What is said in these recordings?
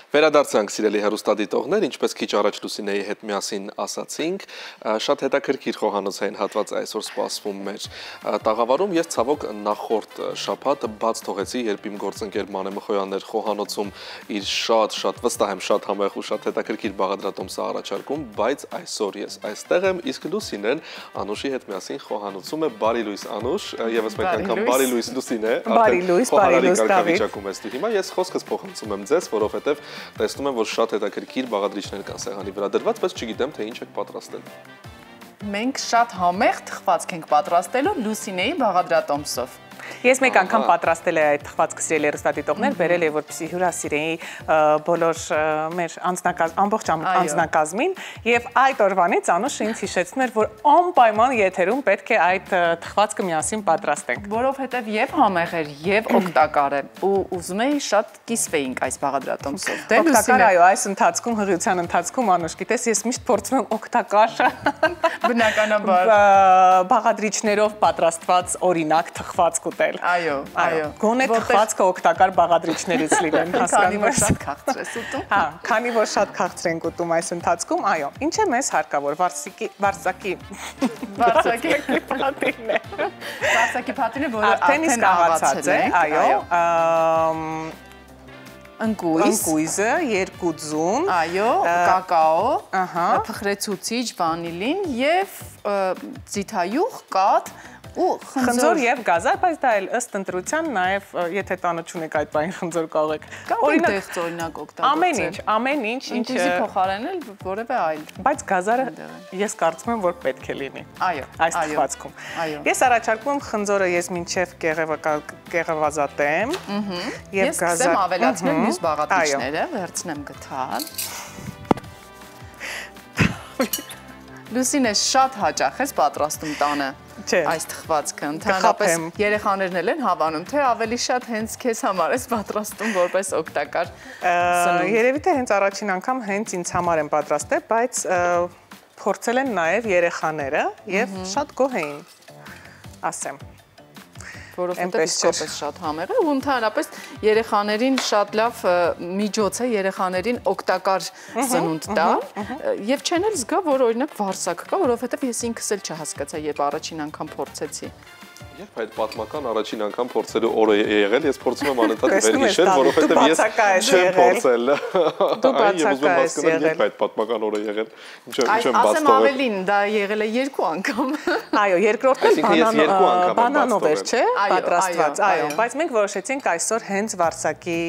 Վերադարձանք սիրելի հեռուստադիտողներ, ինչպես քիչ առաջ Լուսինեի հետ միասին ասացինք, շատ հետաքրքիր խոհանոցային հատված այսօր սպասվում մեր տաղավարում եւ ցավոք նախորդ շաբաթ բաց թողեցի, երբ իմ գործընկեր Մանե Մխոյանն էր խոհանոցում իր շատ վստահ եմ շատ համեղ ու շատ հետաքրքիր բաղադրատոմսը առաջարկում, բայց այսօր ես այստեղ եմ, իսկ Լուսինեն Անուշի հետ միասին խոհանոցում է։ Բարի լույս Անուշ, եւս մեկ անգամ բարի լույս Լուսինե, բարի լույս Դավիթ։ Հիմա ես խոսքս փոխանցում եմ ձեզ, որովհետեւ տեսնում եմ, որ շատ հետաքրքիր բաղադրիչներ կան սեղանի վրա դրված, բայց չգիտեմ, թե ինչ եք պատրաստել։ Մենք շատ համեղ թխվածք ենք պատրաստելու Լուսինեի բաղադրատոմսով։ Ես մեկ անգամ պատրաստել եմ այդ թխվածքը սիրելի հեռուստադիտողներ, բերել եմ որպեսզի հյուրասիրեի բոլոր մեր ամբողջ անձնակազմին եւ այդ օրվանից Անուշը ինձ հիշեցնում էր, որ անպայման եթերում պետք է այդ թխվածքը միասին պատրաստենք, որովհետեւ եւ համեղ էր եւ օգտակար է ու ուզում էի շատ կիսվեինք այս բաղադրատոմսով։ Դե Լուսինե, այո, այս ընթացքում հղիության ընթացքում Անուշ, գիտես, ես միշտ փորձում եմ օգտակար բնականաբար բաղադրիչներով պատրաստված օրինակ թխվածք ուտել։ Այո։ Գոնե թխվածքը օգտակար բաղադրիչներից լինեն, հասկանում ես, շատ քաղցր ես ուտում։ Հա, քանի որ շատ քաղցր ենք ուտում այս ընթացքում, այո, ինչ է մեզ հարկավոր վարսակի պատինը, որը արդեն իսկ աղացած է, այո, ընկույզը, 2 ձուն, այո, կակաո, փխրեցուցիչ, վանիլին եւ ձիթայուղ, կաթ ու խնձոր եւ գազար, բայց դա էլ ըստ ընտրության նաեւ եթե տանը չունեք այդ բային խնձոր կարող եք օրինակ օգտագործել։ Ամեն ինչ, ինքնիզի փոխարենել որևէ այլ։ Բայց գազարը ես կարծում եմ, որ պետք է լինի։ Այո, այս թխվածքում։ Ես առաջարկում եմ խնձորը ես մինչեւ կեղևազատեմ եւ գազարը։ Ես ավելացնել մյուս բաղադրիչները, վերցնեմ գթալ։ Լուսինե, շատ հաճախ ես պատրաստում տանը այս թխվածքը, ընդհանրապես երեխաներն էլ են հավանում, թե ավելի շատ հենց քեզ համար ես պատրաստում որպես օգտակար սնունդ։ Երևի թե հենց առաջին անգամ հենց ինձ համար եմ պատրաստել, բայց փորձել են նաև երեխաները եւ շատ գոհ էին, ասեմ։ Որովհետև իսկապես շատ համեղ է ու ընդհանրապես երեխաներին շատ լավ միջոց է երեխաներին օգտակար սնունդ տալ եւ չեն էլ զգա, որ օրինակ վարսակ կա, որովհետև ես ինքս էլ չհասկացա, երբ առաջին անգամ փորձեցի։ Երբ այդ պատմական առաջին անգամ փորձելու օրը է եղել, ես փորձում եմ անընդհատ վերհիշել, որովհետև ես չեմ փորձել։ Դու բացակա ես եղել։ Երբ այդ պատմական օրը եղել, ինչ եմ բաց թողել։ Ասեմ թողել։ ավելին, դա եղել է 2 անգամ։ Այո, երկրորդն բանանով էր, չէ՞, պատրաստված, այո, բայց մենք որոշեցինք այսօր հենց վարսակի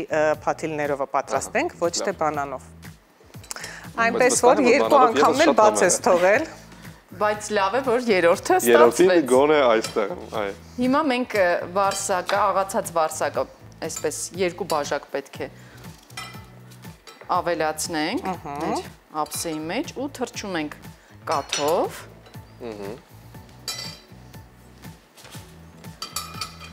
փաթիլներով պատրաստենք, ոչ թե բանանով։ Այնպես որ 2 անգամն էլ բաց ես թողել։ Բայց լավ է, որ երրորդը ստացվեց։ Երրորդին գոնե այստեղ եմ, այո։ Հիմա մենք վարսակը, աղացած վարսակը, այսպես 2 բաժակ պետք է ավելացնենք մեր ափսեի մեջ ու թրջում ենք կաթով։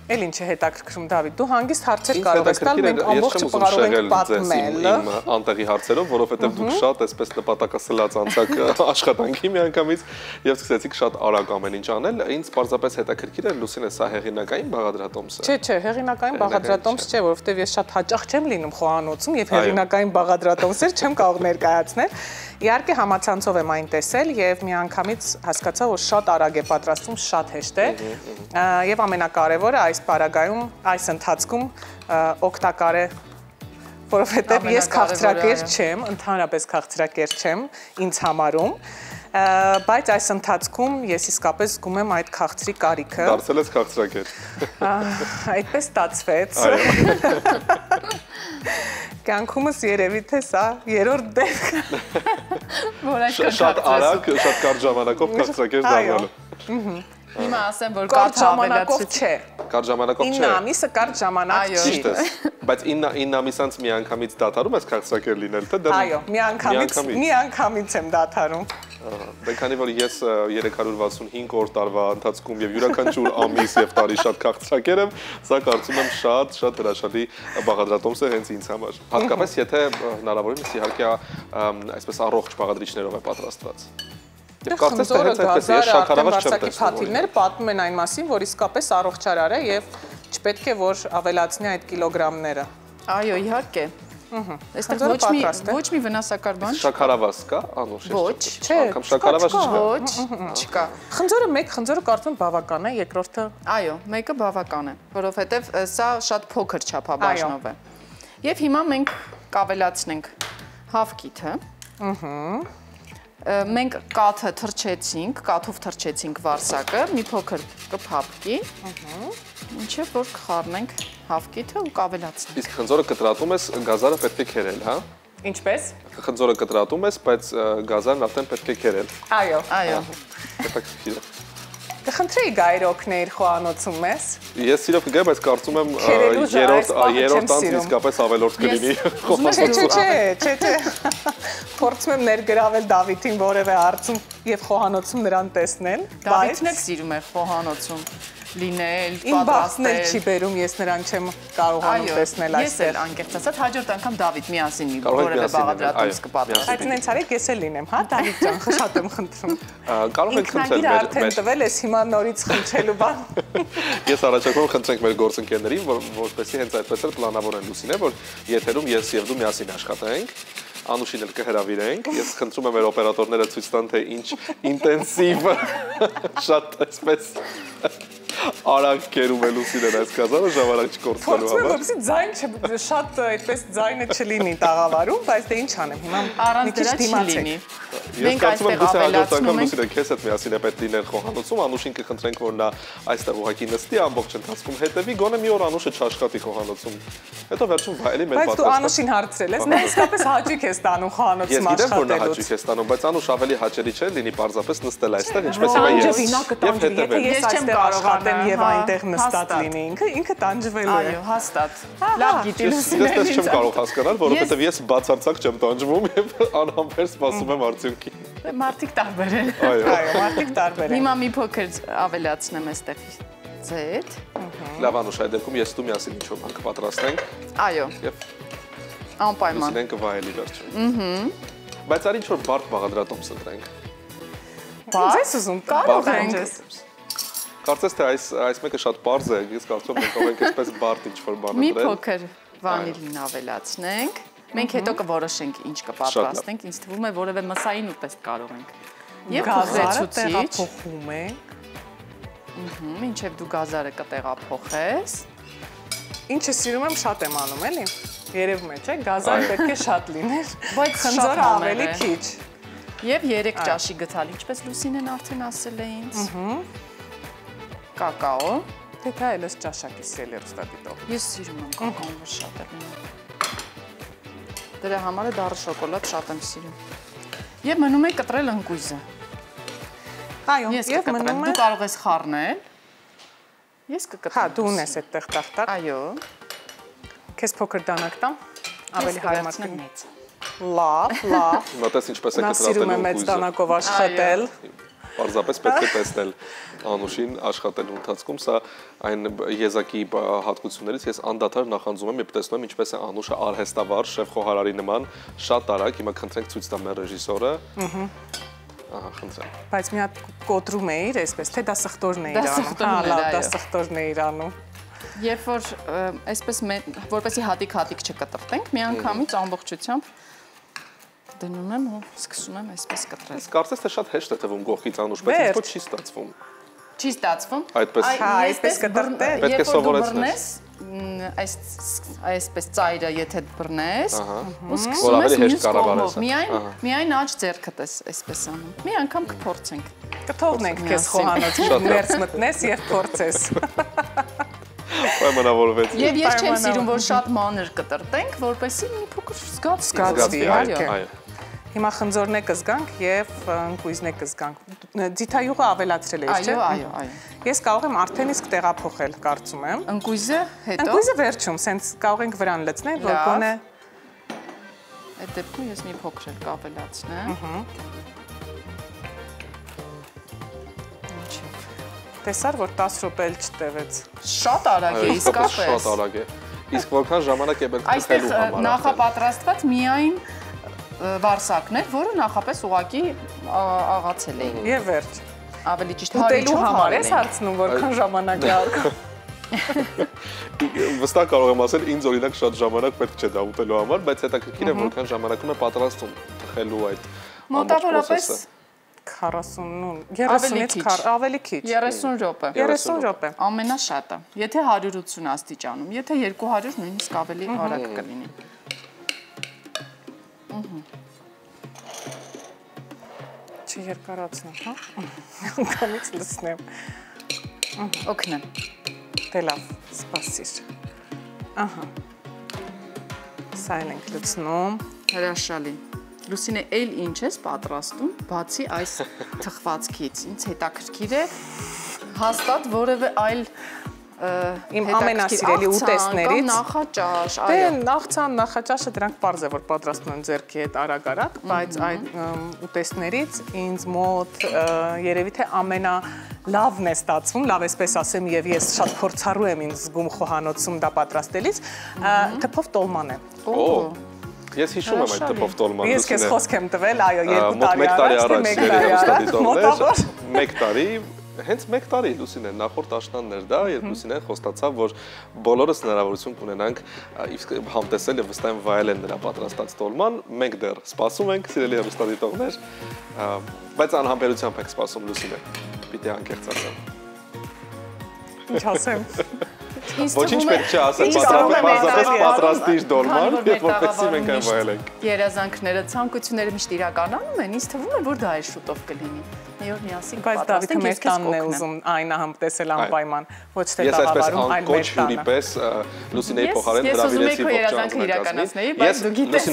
Էլ ինչ է հետաքրքրում Դավիթ, դու հանգիստ հարցեր կարող ես տալ, մենք ամբողջը կարող ենք պատմել իմ անտեղի հարցերով, որովհետև դուք շատ այսպես նպատակասլաց անցաք աշխատանքի միանգամից եւ սկսեցիք շատ արագ ամեն ինչ անել, ինձ պարզապես հետաքրքիր է Լուսինե, սա հեղինակային բաղադրատոմս է։ Չէ, հեղինակային բաղադրատոմս չէ, որովհետև ես շատ հաճախ չեմ լինում խոհանոցում եւ հեղինակային բաղադրատոմսեր չեմ կարող ներկայացնել։ Իհարկե համացանցով եմ այն տեսել եւ միանգամից հասկացա, որ շատ արագ է պատրաստվում, շատ հեշտ է եւ ամենակարևորը այս պարագայում, այս ընթացքում օգտակար է, որովհետեւ ես քաղցրակեր չեմ, ընդհանրապես քաղցրակեր չեմ ինձ համարում, բայց այս ընթացքում ես իսկապես զգում եմ այդ քաղցրի կարիքը։ Դարձել ես քաղցրակեր։ Այդպես ստացվեց։ Կյանքումս երևի թե սա երրորդ դեպքը։ Շատ արագ, շատ կարճ ժամանակով քաղցրակեր դառնալու։ Հիմա ասեմ, որ կարճ ժամանակով չէ։ Կարճ ժամանակով չէ։ 9 ամիսը կարճ ժամանակ չի։ Բայց 9 ամիսանց միանգամից դադարում ես քաղցրակեր լինել, թե դեռ։ Այո, միանգամից եմ դադարում։ Դե քանի որ ես 365 օր տարվա ընթացքում եւ յուրաքանչյուր ամիս եւ տարի շատ քաղցրակեր եմ, սա կարծում եմ շատ հրաշալի բաղադրատոմս է հենց ինձ համար։ Հատկապես եթե հնարավորինս իհարկե այսպես առողջ բաղադրիչներով է պատրաստված։ Կարծես թե հենց այդպես է, ես շաքարավազ չեմ տեսնում։ Փաթիլներ պատմում են այն մասին, որ իսկապես առողջարար է եւ չպետք է որ ավելացնի այդ կիլոգրամները։ Այո, իհարկե։ Այստեղ ոչ մի վնասակար բան չկա։ Շաքարավազ կա, Անուշ։ Ոչ, անգամ շաքարավազ չկա։ Ոչ, չկա։ Խնձորը մեկ խնձորը կարծում բավական է, երկրորդը։ Այո, մեկը բավական է, որովհետև սա շատ փոքր չափաբաժնով է։ Եվ հիմա մենք կավելացնենք հավկիթը։ Մենք կաթը թրջեցինք, կաթով թրջեցինք վարսակը, մի փոքր կփափկի, մինչև որ կխառնենք հավկիթը ու կավելացնենք։ Իսկ խնձորը կտրատում ես, գազարը պետք է քերել, հա։ Ինչպես։ Խնձորը կտրատում ես, բայց գազարն արդեն պետք է քերել։ Այո։ Այո։ Հետաքրքիր է։ Կխնդրեի Գայր օգներ խոհանոցում ես։ Ես սիրով կգամ, բայց կարծում եմ երրորդ անձ իսկապես ավելորդ կլինի խոհանոցում։ Չէ։ Փորձում եմ ներգրավել Դավիթին որևէ հարցում եւ խոհանոցում նրան տեսնել։ Դավիթն էլ սիրում է խոհանոցում լինել, պատրաստել։ Իմ բախտն էլ չի բերում, ես նրան չեմ կարողանում տեսնել այստեղ։ Ես էլ անկեղծ ասած հաջորդ անգամ Դավիթ միասին որևէ բաղադրատոմս կպատրաստենք։ Այդ նենց արեք, ես էլ լինեմ, հա, Դավիթ ջան, շատ եմ խնդրում։ Կարող եք խնդրել մեր արդեն տվել ես հիմա նորից խնդրելու բան։ Ես առաջարկում խնդրենք մեր գործընկերներին, որպեսզի հենց այդպես էլ պլանավորեն Լուսինե, որ եթերում ես եւ դու միասին աշխատենք։ Անուշին էլ կհրավիրենք, ես խնդրում եմ մեր օպերատորները ցույց տան, թե ինչ ինտենսիվ շատ այսպես արագ կերում է Լուսինեն այս գազարը ժամանակ չկորցնելու համար։ Որպեսզի ձայն շատ այդպես ձայնը չլինի տաղավարում, բայց դե ինչ անեմ, հիմա մի քիչ դիմացեք։ Ես կարծում եմ գուցե հաջորդ անգամ Լուսինեն քեզ հետ միասին է պետք լինել խոհանոցում, Անուշին կխնդրենք, որ նա այստեղ ուղղակի նստի ամբողջ ընթացքում հետևի, գոնե մի օր Անուշը չաշխատի խոհանոցում։ Հետո վերջում վայելի մեր պատասխանը։ Բայց դու Անուշին հարցրել ես, նա իսկապես հաճույք է ստանում խոհանոցում աշխատելուց։ Ես գիտեմ, որ նա հաճույք է ստանում, բայց Անուշ ավելի հաճելի չէ լինի պարզապես նստել այստեղ, ինչպես հիմա ես։ Եվ հետևել։ Ես չեմ կարողանում եւ այնտեղ նստած լինի ինքը տանջվելու է։ Այո, հաստատ։ Լավ գիտի Լուսինեն։ Ես չեմ կարող հասկանալ, որովհետեւ ես բացարձակ չեմ տանջվում եւ անհամբեր սպասում եմ արդյունքին։ Մարդիկ տարբեր են։ Այո, մարդիկ տարբեր են։ Հիմա մի փոքր ավելացնեմ այստեղ ձեթ։ Լավ Անուշ, այդ դեպքում ես դու միասին ինչ-որ բան կպատրաստենք։ Այո։ Եվ անպայման։ Լուսինեն կվայելի վերջում։ Բայց արի ինչ-որ բարդ բաղադրատոմս ընտրենք։ Բարդ ուզում կարող ենք։ Կարծես թե այս մեկը շատ պարզ է, ես կարծում եմ կարող ենք այսպես բարդ ինչ-որ բան ընտրել։ Մի փոքր վանիլին ավելացնենք։ Մենք հետո կորոշենք ինչ կպատրաստենք, ինձ թվում է որևէ մսային ուտեստ կարող ենք։ Եվ փոխեցուցիչ փոխում ենք։ Մինչև դու գազարը կտեղափոխես։ Ինչը սիրում եմ շատ եմ անում, էլի։ Երևում է, չէ՞, գազարը պետք է շատ լիներ, բայց խնձորը ավելի քիչ։ Եվ 3 ճաշի գցալ, ինչպես Լուսինեն արդեն ասել է ինձ։ Կակաո։ Թե դա էլ ես ճաշակի սելեր ստատիտով։ Ես սիրում եմ կակաոն, որ շատ է լինում։ Դրա համար է դառը շոկոլադ շատ եմ սիրում։ Եվ մնում է կտրել ընկույզը։ Այո, եւ մնում է։ Դու կարող ես խառնել։ Ես կկտրեմ։ Հա, դու ունես այդտեղ տախտակ։ Այո։ Քեզ փոքր դանակ տամ, ավելի հարմար կլինի։ մեծ։ Լավ։ Մտես ինչպես է կտրատել ընկույզը։ Նա սիրում է մեծ տանակով աշխատել։ Պարզապես պետք է տեսնել Անուշին աշխատելու ընթացքում, սա այն եզակի հատկություններից ես անդադար նախանձում եմ, երբ տեսնում եմ ինչպես է Անուշը արհեստավար, շեֆ խոհարարի նման, շատ արագ, հիմա խնդրենք ցույց տա մեր ռեժիսորը։ Ահա, խնդրեմ։ Բայց մի հատ կոտրում էիր, այսպես, թե դա սխտորն է իրանում։ Հա, լավ, դա սխտորն է իրանում։ Երբ որ այսպես որպեսզի հատիկ չկտրտենք, մի անգամից ամբողջությամբ դնում եմ ու սկսում եմ այսպես կտրել։ Ես կարծես թե շատ հեշտ է թվում գողից Անուշ, բայց ինձ ոչ չի ստացվում։ Չի ստացվում։ Այդպես։ Այսպես կտրտել։ Պետք է սովորեցնես։ Այսպես ծայրը եթե բռնես, ու սկսում ես ավելի հեշտ մյուս կառավարես։ կողմով։ Միայն աջ ձեռքդ ես այսպես անում։ Մի անգամ կփորձենք։ Կթողնենք քեզ խոհանոցում ներս մտնես եւ փորձես։ Պայմանավորվեց։ Եվ ես չեմ սիրում, որ շատ մանր կտրտենք, որպեսզի մի փոքր զգացվի, այո։ Հիմա խնձորն է կզգանք եւ ընկույզն է կզգանք։ Ձիթայուղը ավելացրել ես, չէ՞։ Այո։ Ես կարող եմ արդեն իսկ տեղափոխել, կարծում եմ։ Ընկույզը հետո։ Ընկույզը վերջում, սենց կարող ենք վրան լցնել, որ գոնե այդ դեպքում ես մի փոքր էլ կավելացնեմ։ Տեսար, որ 10 րոպե էլ չտևեց։ Շատ արագ է, իսկապես։ Շատ արագ է։ Իսկ որքան ժամանակ է պետք այստեղ նախապատրաստված միայն վարսակն էր, որը նախապես ուղակի աղացել էին։ Եվ վերջ։ Ավելի ճիշտ ուտելու համար ես հարցնում, որքան ժամանակ է առկա։ Վստահ կարող եմ ասել, ինձ օրինակ շատ ժամանակ պետք չէ դա ուտելու համար, բայց հետաքրքիր է որքան ժամանակում է պատրաստում թխելու այդ մոտավորապես 30-ից ավելի քիչ 30 րոպե 30 րոպե ամենաշատը եթե 180 աստիճանում եթե 200 նույնիսկ ավելի արագ կլինի Չերկարացնեմ, հա։ Անգամից լցնեմ։ Օգնեմ։ Դե լավ, սպասիր։ Ահա։ Սա ենք լցնում։ Հրաշալի։ Լուսինե, այլ ինչ ես պատրաստում, բացի այս թխվածքից։ Ինձ հետաքրքիր է հաստատ որևէ այլ իմ ամենասիրելի ուտեստներից նախաճաշ, այո։ Դե նախցան, նախաճաշը դրանք պարզ է որ պատրաստում են ձեռքի հետ արագ-արագ, բայց այդ ուտեստներից ինձ մոտ երևի թե ամենալավն է ստացվում, լավ էսպես ասեմ, եւ ես շատ փորձառու եմ ինձ զգում խոհանոցում դա պատրաստելիս, թփով տոլման է։ Ես հիշում եմ այդ թփով տոլմանը։ Ես քեզ խոսք եմ տվել, այո, 2 տարի առաջ, 1 տարի առաջ, մոտավոր 1 տարի Հենց 1 տարի Լուսինե նախորդ աշնանն էր դա, երբ Լուսինեն խոստացավ, որ բոլորս հնարավորություն կունենանք համտեսել եւ վստահ եմ վայելել նրա պատրաստած տոլման, մենք դեռ սպասում ենք, սիրելի հեռուստադիտողներ, բայց անհամբերությամբ ենք սպասում Լուսինե։ Պիտի անկեղծ ասեմ։ Ինչ ասեմ։ Ոչինչ պետք չէ ասել, պարզապես պատրաստիր դոլման, եւ որպեսզի մենք այն վայելենք։ Երազանքները, ցանկությունները միշտ իրականանում են, ինձ թվում է, որ դա այլ շուտով կլինի։ Մի օր միասին բայց Դավիթը մեր տանն է ուզում այն համտեսել անպայման, ոչ թե տաղավարում, այլ մեր տանը։ Ես այսպես անկոչ հյուրի պես Լուսինեի փոխարեն հրավիրեցի երազանքը իրականացնեի, բայց դու գիտես։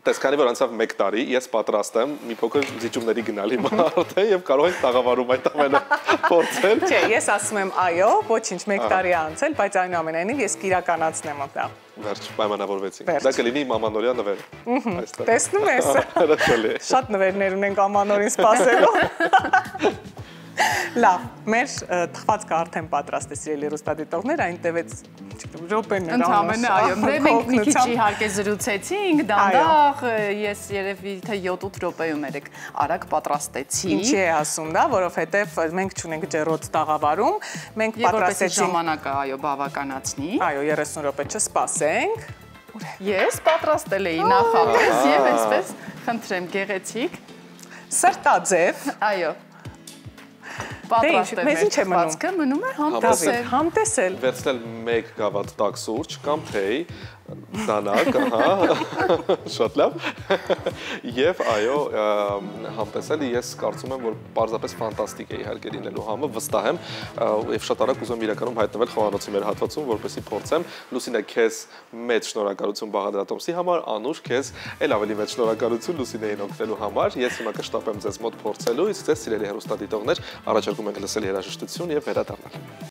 Տես քանի որ անցավ 1 տարի, ես պատրաստ եմ մի փոքր զիջումների գնալ հիմա արդեն եւ կարող ենք տաղավարում այդ ամենը փորձել։ Չէ, ես ասում եմ այո, ոչինչ 1 տարի անցել, բայց այնուամենայնիվ ես կիրականացնեմ դա։ Վերջ, պայմանավորվեցինք։ Դա կլինի Ամանորյա նվերը։ Այստեղ։ Տեսնում ես։ Հրաշալի։ Շատ նվերներ ունենք Ամանորին սպասելու։ Լավ, մեր թխվածքը արդեն պատրաստ է, սիրելի հեռուստադիտողներ, այն տևեց րոպեներ Ընդամենը, այո, մենք մի քիչ իհարկե զրուցեցինք, դանդաղ, ես երևի թե 7-8 րոպեում երեք արագ պատրաստեցի։ Ինչի է ասում դա, որովհետև մենք չունենք ջեռոց տաղավարում, մենք պատրաստեցինք ժամանակը, այո, բավականացնի։ Այո, 30 րոպե չսպասենք։ Ես պատրաստել էի նախապես եւ այսպես խնդրեմ գեղեցիկ սրտաձև, այո պատրաստել մեզ ինչ է մնում է համտեսել վերցնել 1 գավաթ տաք սուրճ կամ թեյ դանակ, ահա, շատ լավ, և այո, համտեսել ես կարծում եմ, որ պարզապես ֆանտաստիկ է իհարկե լինելու համը, վստահ եմ և շատ արագ ուզում իրականում հայտնվել խոհանոցի մեր հատվածում, որպեսզի փորձեմ, Լուսինե քեզ մեծ շնորհակալություն Բաղադրատոմսի համար, Անուշ քեզ էլ ավելի մեծ շնորհակալություն Լուսինեին օգնելու համար, ես հիմա կշտապեմ ձեզ մոտ փորձելու, իսկ ձեզ սիրելի հեռուստադիտողներ, առաջարկում ենք լսել երաժշտություն և վերադառնալ։